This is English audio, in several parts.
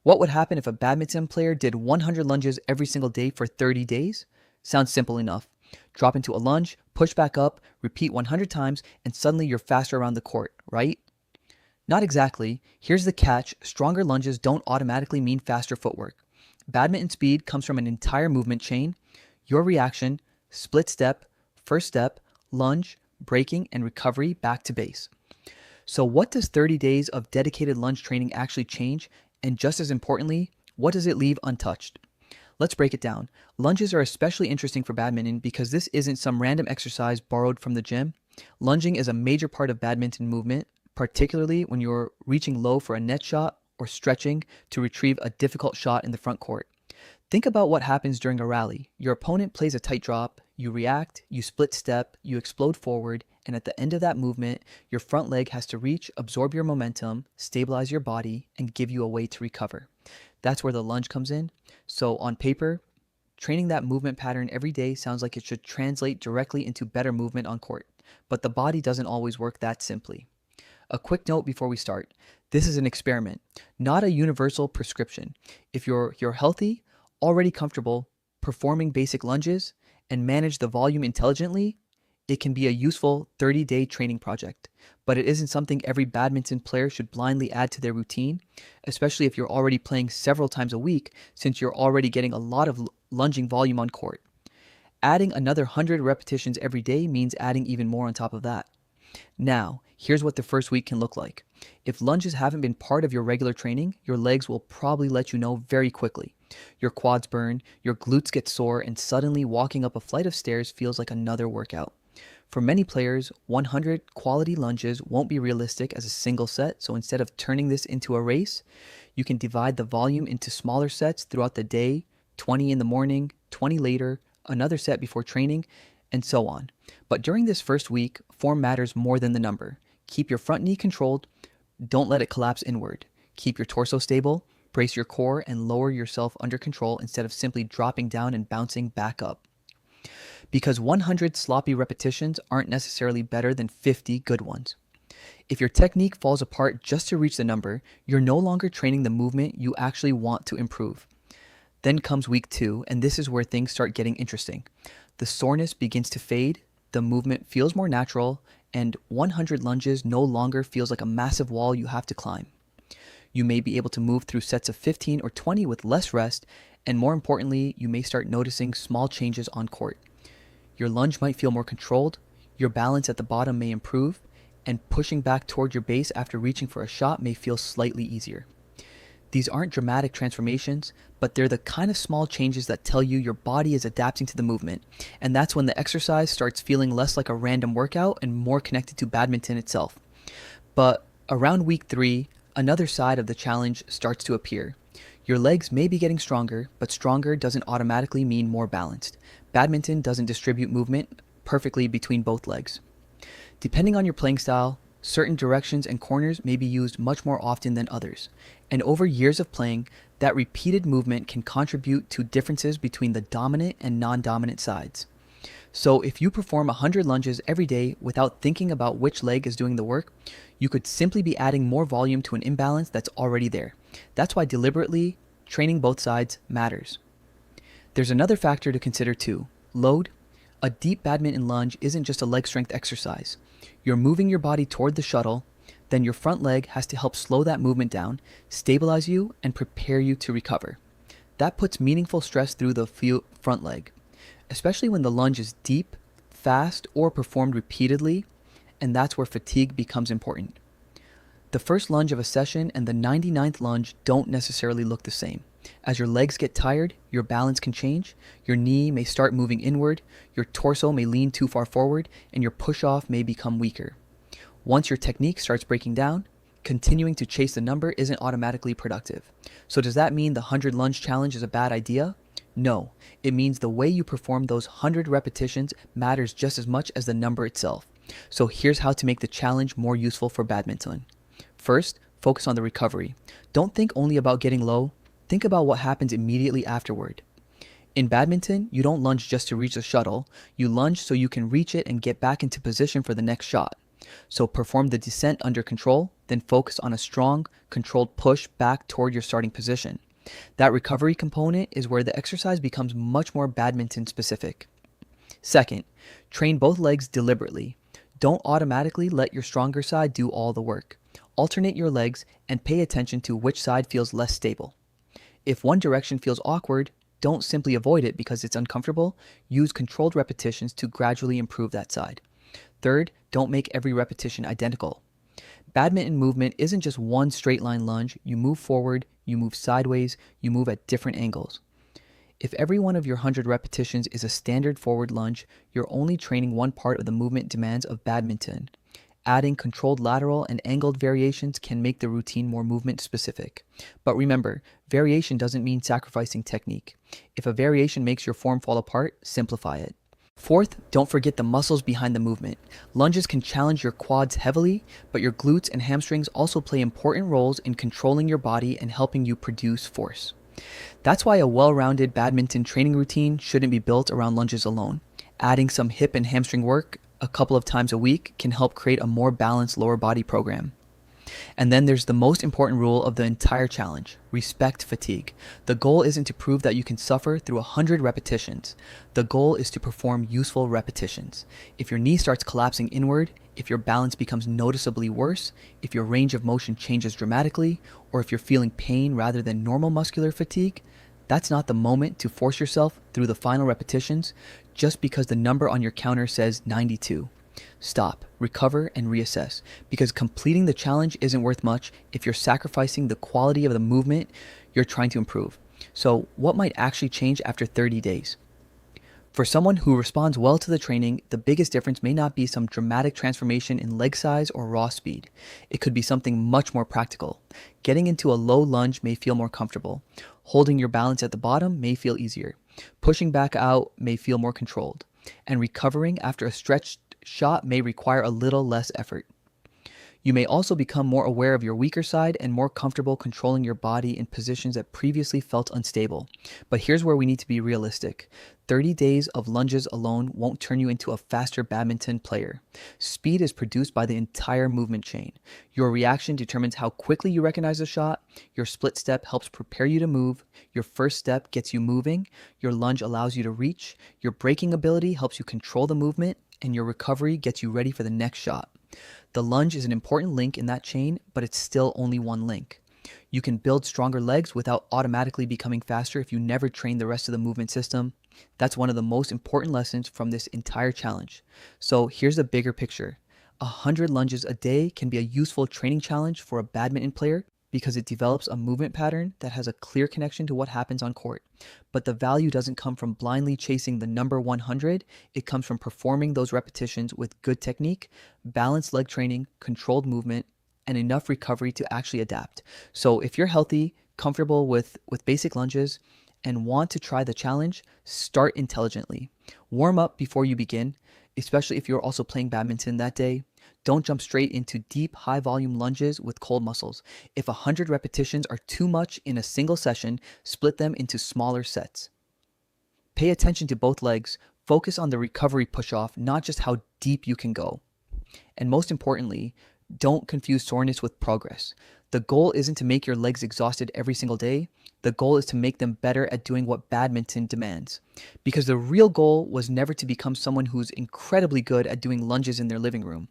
What would happen if a badminton player did 100 lunges every single day for 30 days? Sounds simple enough. Drop into a lunge, push back up, repeat 100 times, and suddenly you're faster around the court, right? Not exactly. Here's the catch: stronger lunges don't automatically mean faster footwork. Badminton speed comes from an entire movement chain: your reaction, split step, first step, lunge, breaking, and recovery back to base. So, what does 30 days of dedicated lunge training actually change? And just as importantly, what does it leave untouched? Let's break it down. Lunges are especially interesting for badminton because this isn't some random exercise borrowed from the gym. Lunging is a major part of badminton movement, particularly when you're reaching low for a net shot or stretching to retrieve a difficult shot in the front court. Think about what happens during a rally. Your opponent plays a tight drop, you react, you split step, you explode forward, and at the end of that movement, your front leg has to reach, absorb your momentum, stabilize your body, and give you a way to recover. That's where the lunge comes in. So on paper, training that movement pattern every day sounds like it should translate directly into better movement on court, but the body doesn't always work that simply. A quick note before we start: this is an experiment, not a universal prescription. If you're healthy, already comfortable performing basic lunges, and manage the volume intelligently, it can be a useful 30-day training project. But it isn't something every badminton player should blindly add to their routine, especially if you're already playing several times a week, since you're already getting a lot of lunging volume on court. Adding another 100 repetitions every day means adding even more on top of that. Now, here's what the first week can look like. If lunges haven't been part of your regular training, your legs will probably let you know very quickly. Your quads burn, your glutes get sore, and suddenly walking up a flight of stairs feels like another workout. For many players, 100 quality lunges won't be realistic as a single set, so instead of turning this into a race, you can divide the volume into smaller sets throughout the day: 20 in the morning, 20 later, another set before training, and so on. But during this first week, form matters more than the number. Keep your front knee controlled, don't let it collapse inward. Keep your torso stable, brace your core, and lower yourself under control instead of simply dropping down and bouncing back up. Because 100 sloppy repetitions aren't necessarily better than 50 good ones. If your technique falls apart just to reach the number, you're no longer training the movement you actually want to improve. Then comes week 2, and this is where things start getting interesting. The soreness begins to fade, the movement feels more natural, and 100 lunges no longer feels like a massive wall you have to climb. You may be able to move through sets of 15 or 20 with less rest, and more importantly, you may start noticing small changes on court. Your lunge might feel more controlled, your balance at the bottom may improve, and pushing back toward your base after reaching for a shot may feel slightly easier. These aren't dramatic transformations, but they're the kind of small changes that tell you your body is adapting to the movement, and that's when the exercise starts feeling less like a random workout and more connected to badminton itself. But around week 3, another side of the challenge starts to appear. Your legs may be getting stronger, but stronger doesn't automatically mean more balanced. Badminton doesn't distribute movement perfectly between both legs. Depending on your playing style, certain directions and corners may be used much more often than others. And over years of playing, that repeated movement can contribute to differences between the dominant and non-dominant sides. So if you perform 100 lunges every day without thinking about which leg is doing the work, you could simply be adding more volume to an imbalance that's already there. That's why deliberately training both sides matters. There's another factor to consider too: load. A deep badminton lunge isn't just a leg strength exercise. You're moving your body toward the shuttle, then your front leg has to help slow that movement down, stabilize you, and prepare you to recover. That puts meaningful stress through the front leg, especially when the lunge is deep, fast, or performed repeatedly, and that's where fatigue becomes important. The first lunge of a session and the 99th lunge don't necessarily look the same. As your legs get tired, your balance can change, your knee may start moving inward, your torso may lean too far forward, and your push-off may become weaker. Once your technique starts breaking down, continuing to chase the number isn't automatically productive. So does that mean the 100 lunge challenge is a bad idea? No, it means the way you perform those 100 repetitions matters just as much as the number itself. So here's how to make the challenge more useful for badminton. First, focus on the recovery. Don't think only about getting low. Think about what happens immediately afterward. In badminton, you don't lunge just to reach the shuttle. You lunge so you can reach it and get back into position for the next shot. So perform the descent under control, then focus on a strong, controlled push back toward your starting position. That recovery component is where the exercise becomes much more badminton-specific. Second, train both legs deliberately. Don't automatically let your stronger side do all the work. Alternate your legs and pay attention to which side feels less stable. If one direction feels awkward, don't simply avoid it because it's uncomfortable. Use controlled repetitions to gradually improve that side. Third, don't make every repetition identical. Badminton movement isn't just one straight line lunge. You move forward, you move sideways, you move at different angles. If every one of your 100 repetitions is a standard forward lunge, you're only training one part of the movement demands of badminton. Adding controlled lateral and angled variations can make the routine more movement specific. But remember, variation doesn't mean sacrificing technique. If a variation makes your form fall apart, simplify it. Fourth, don't forget the muscles behind the movement. Lunges can challenge your quads heavily, but your glutes and hamstrings also play important roles in controlling your body and helping you produce force. That's why a well-rounded badminton training routine shouldn't be built around lunges alone. Adding some hip and hamstring work a couple of times a week can help create a more balanced lower body program. And then there's the most important rule of the entire challenge: respect fatigue. The goal isn't to prove that you can suffer through 100 repetitions. The goal is to perform useful repetitions. If your knee starts collapsing inward, if your balance becomes noticeably worse, if your range of motion changes dramatically, or if you're feeling pain rather than normal muscular fatigue, that's not the moment to force yourself through the final repetitions just because the number on your counter says 92. Stop, recover, and reassess, because completing the challenge isn't worth much if you're sacrificing the quality of the movement you're trying to improve. So, what might actually change after 30 days? For someone who responds well to the training, the biggest difference may not be some dramatic transformation in leg size or raw speed. It could be something much more practical. Getting into a low lunge may feel more comfortable. Holding your balance at the bottom may feel easier. Pushing back out may feel more controlled. And recovering after a stretched shot may require a little less effort. You may also become more aware of your weaker side and more comfortable controlling your body in positions that previously felt unstable. But here's where we need to be realistic. 30 days of lunges alone won't turn you into a faster badminton player. Speed is produced by the entire movement chain. Your reaction determines how quickly you recognize a shot. Your split step helps prepare you to move. Your first step gets you moving. Your lunge allows you to reach. Your braking ability helps you control the movement. And your recovery gets you ready for the next shot. The lunge is an important link in that chain, but it's still only one link. You can build stronger legs without automatically becoming faster if you never train the rest of the movement system. That's one of the most important lessons from this entire challenge. So here's the bigger picture. 100 lunges a day can be a useful training challenge for a badminton player because it develops a movement pattern that has a clear connection to what happens on court. But the value doesn't come from blindly chasing the number 100. It comes from performing those repetitions with good technique, balanced leg training, controlled movement, and enough recovery to actually adapt. So if you're healthy, comfortable with basic lunges, and want to try the challenge, start intelligently. Warm up before you begin, especially if you're also playing badminton that day. Don't jump straight into deep, high-volume lunges with cold muscles. If 100 repetitions are too much in a single session, split them into smaller sets. Pay attention to both legs. Focus on the recovery push-off, not just how deep you can go. And most importantly, don't confuse soreness with progress. The goal isn't to make your legs exhausted every single day. The goal is to make them better at doing what badminton demands. Because the real goal was never to become someone who's incredibly good at doing lunges in their living room.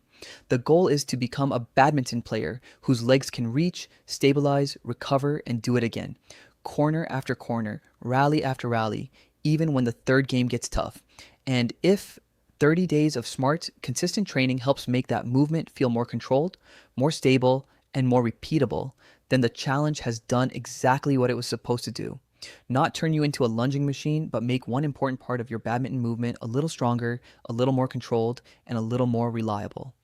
The goal is to become a badminton player whose legs can reach, stabilize, recover, and do it again. Corner after corner, rally after rally, even when the third game gets tough. And if 30 days of smart, consistent training helps make that movement feel more controlled, more stable, and more repeatable, then the challenge has done exactly what it was supposed to do. Not turn you into a lunging machine, but make one important part of your badminton movement a little stronger, a little more controlled, and a little more reliable.